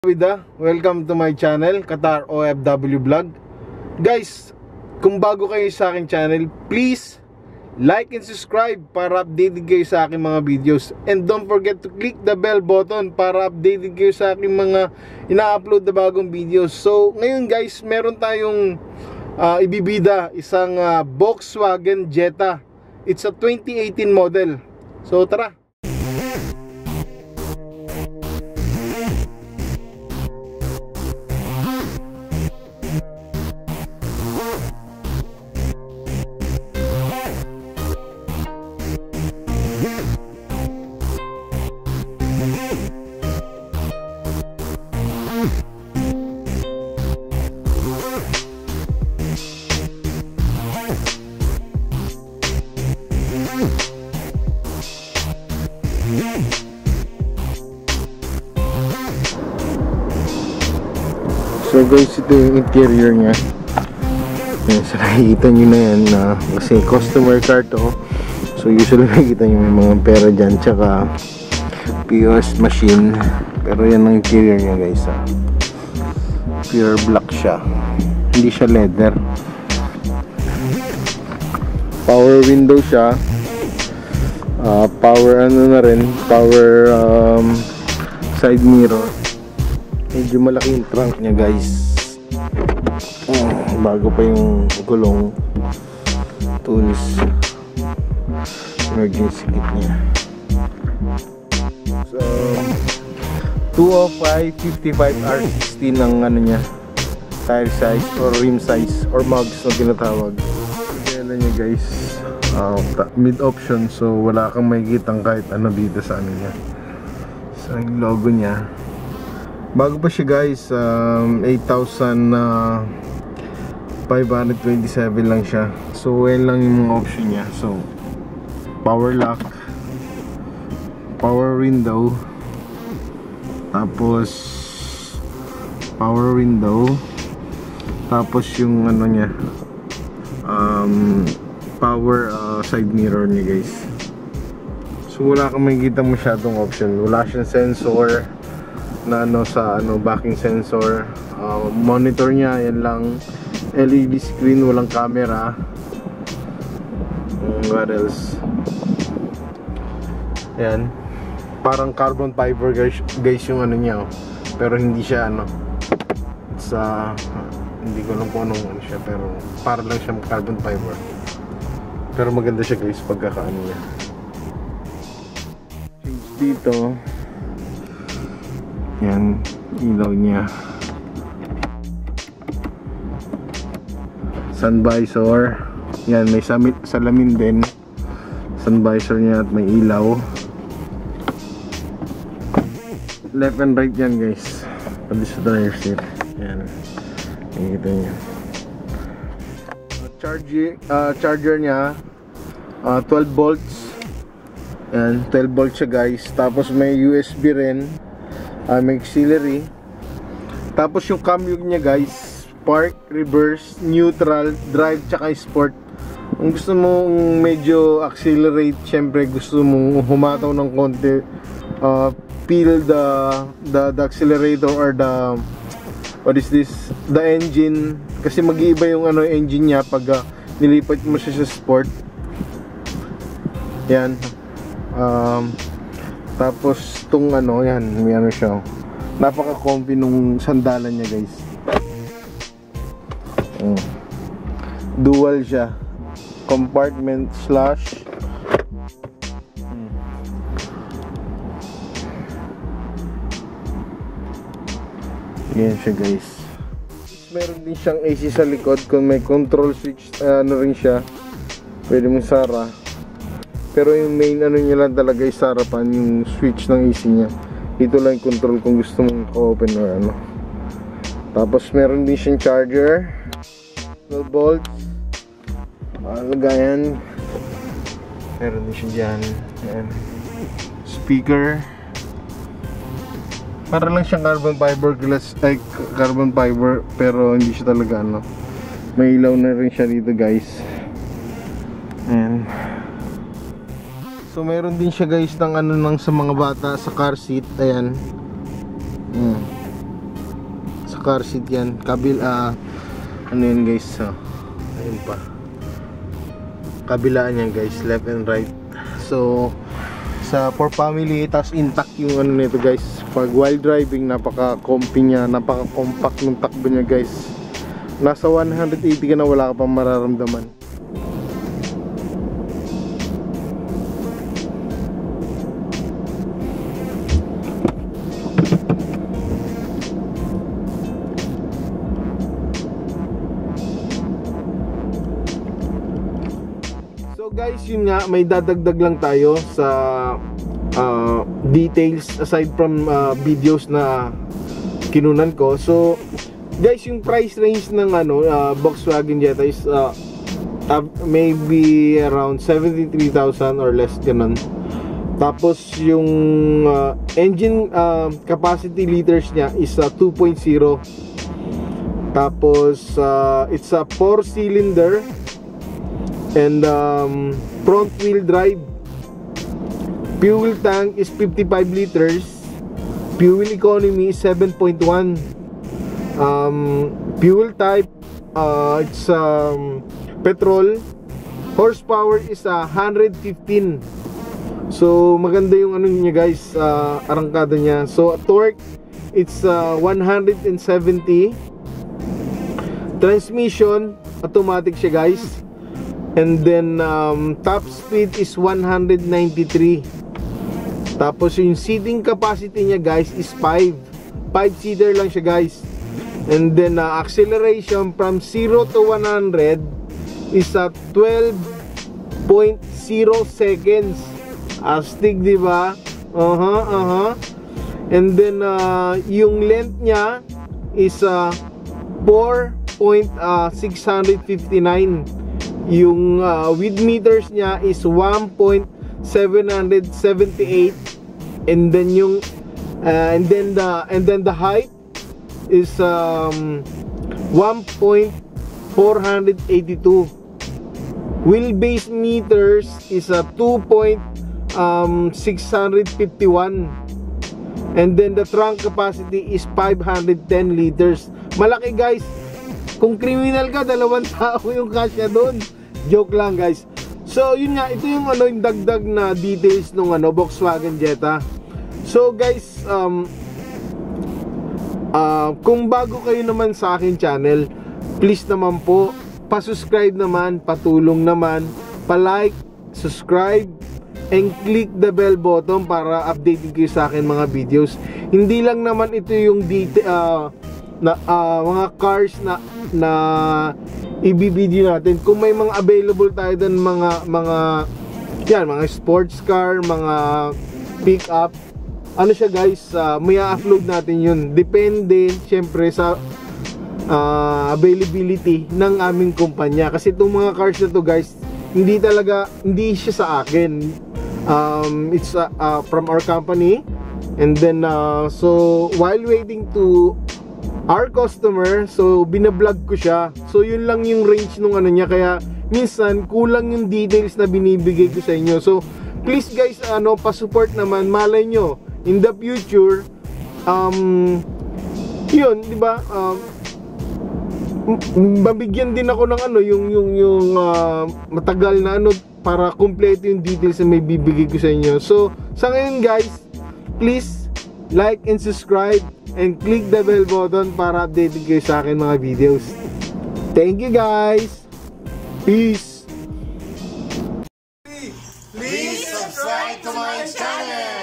Welcome to my channel, Qatar OFW Vlog. Guys, kung bago kayo sa aking channel, please like and subscribe para updated kayo sa aking mga videos. And don't forget to click the bell button para updated kayo sa aking mga ina-upload na bagong videos. So, ngayon guys, meron tayong ibibida, isang Volkswagen Jetta. It's a 2018 model. So, tara! So guys, ito yung interior nya. Yan, so nakikita nyo na yan kasi customer car to. So usually nakikita nyo may mga pera dyan, tsaka POS machine. Pero yan ang interior nya guys, pure black siya, hindi siya leather. Power window siya, power ano na rin, power side mirror. Medyo malaki yung trunk niya guys. Bago pa yung gulong, tools, emergency kit niya. So 205/55R16 ang ano niya, tire size or rim size or mugs na tinatawag. Kaya niya guys, mid option, so wala kang makikitang kahit ano dito sa ano niya. So yung logo niya, bago pa siya guys, 8,527 lang siya. So well lang yung mga option niya. So power lock, power window, tapos power window, tapos yung ano niya, power side mirror niya guys. So wala kang makikita masyadong option. Wala siyang sensor na ano sa ano, backing sensor. Monitor niya, yan lang, LED screen, walang camera. What else? Yan, parang carbon fiber guys yung ano niya, pero hindi siya ano, sa hindi ko alam kung anong ano siya, pero para lang siya carbon fiber. Pero maganda siya guys pagkakaano niya. Change dito. Yan, ilaw niya. Sun visor. Yan, may salamin din. Sun visor niya at may ilaw. Left and right yan guys. Pati sa driver seat. Yan, nakikita niya. Charger niya, 12 volts. Yan, 12 volts siya guys. Tapos may USB rin. May auxiliary. Tapos yung cambio niya guys, park, reverse, neutral, drive, tsaka sport. Kung gusto mong medyo accelerate, syempre gusto mong humataw ng konti, feel the accelerator or the, what is this, the engine, kasi mag-iiba yung ano, engine niya pag nilipat mo siya sa sport. Yan. Tapos itong ano, yan, may ano siya, napaka-comfy nung sandalan niya guys. Dual siya, compartment slash yan siya guys. Meron din siyang AC sa likod, kung may control switch, ano rin siya, pwede mong sara. Pero yung main ano niya lang talaga is harapan, yung switch ng AC niya. Dito lang yung control kung gusto mong ka-open or ano. Tapos meron din siyang charger, 12 volts, lagayan. Meron din siya dyan. Ayan. Speaker. Para lang siyang carbon fiber glass, carbon fiber, pero hindi siya talaga ano. May ilaw na rin siya dito guys. Ayan. So meron din siya guys ng ano nang sa mga bata sa car seat. Ayan. car seat yan. Ano yan guys, ayun pa, kabilaan yan guys, left and right. So for family, tas intact yung ano nito guys. Pag while driving, napaka-comfy niya, napaka-compact ng takbo niya guys. Nasa 180 ka na, wala ka pang mararamdaman. So guys, yun nga, may dadagdag lang tayo sa details aside from videos na kinunan ko. So guys, yung price range ng Volkswagen Jetta is maybe around 73,000 or less, ganun. Tapos yung engine capacity liters niya is 2.0. Tapos it's a 4-cylinder and front wheel drive. Fuel tank is 55 liters. Fuel economy is 7.1. Fuel type, it's petrol. Horsepower is 115. So maganda yung ano niya guys, arangkada niya. So torque, it's 170. Transmission, automatic siya guys. And then top speed is 193. Tapos yung seating capacity niya guys is 5-seater lang siya guys. And then acceleration from 0 to 100 is at 12.0 seconds. Astig, di ba? And then yung length niya is 4.659. Yung width meters niya is 1.778. And then yung and then the height is 1.482. Wheelbase meters is 2.651. And then the trunk capacity is 510 liters. Malaki guys. Kung criminal ka, 2 tao yung kasya doon. Joke lang guys. So yun nga, ito yung yung dagdag na details ng Volkswagen Jetta. So guys, kung bago kayo naman sa akin channel, please naman po, pa-subscribe naman, patulong naman, pa-like, subscribe, and click the bell button para updated kayo sa akin mga videos. Hindi lang naman ito yung mga cars na i-video natin. Kung may mga available tayo doon, mga sports car, mga pick up, ano siya guys, may upload natin yun. Depende syempre sa availability ng aming kumpanya. Kasi itong mga cars na to guys, hindi siya sa akin. It's from our company. And then so while waiting to our customer, so binablog ko siya. So yun lang yung range nung niya, kaya minsan kulang yung details na binibigay ko sa inyo. So please guys, pa-support naman. Malay nyo in the future, yun, di ba, mabigyan din ako ng yung matagal na para kompleto yung details na may bibigay ko sa inyo. So sa ngayon guys, please like and subscribe and click the bell button para updated kayo sa akin mga videos. Thank you guys. Peace. Please subscribe to my channel.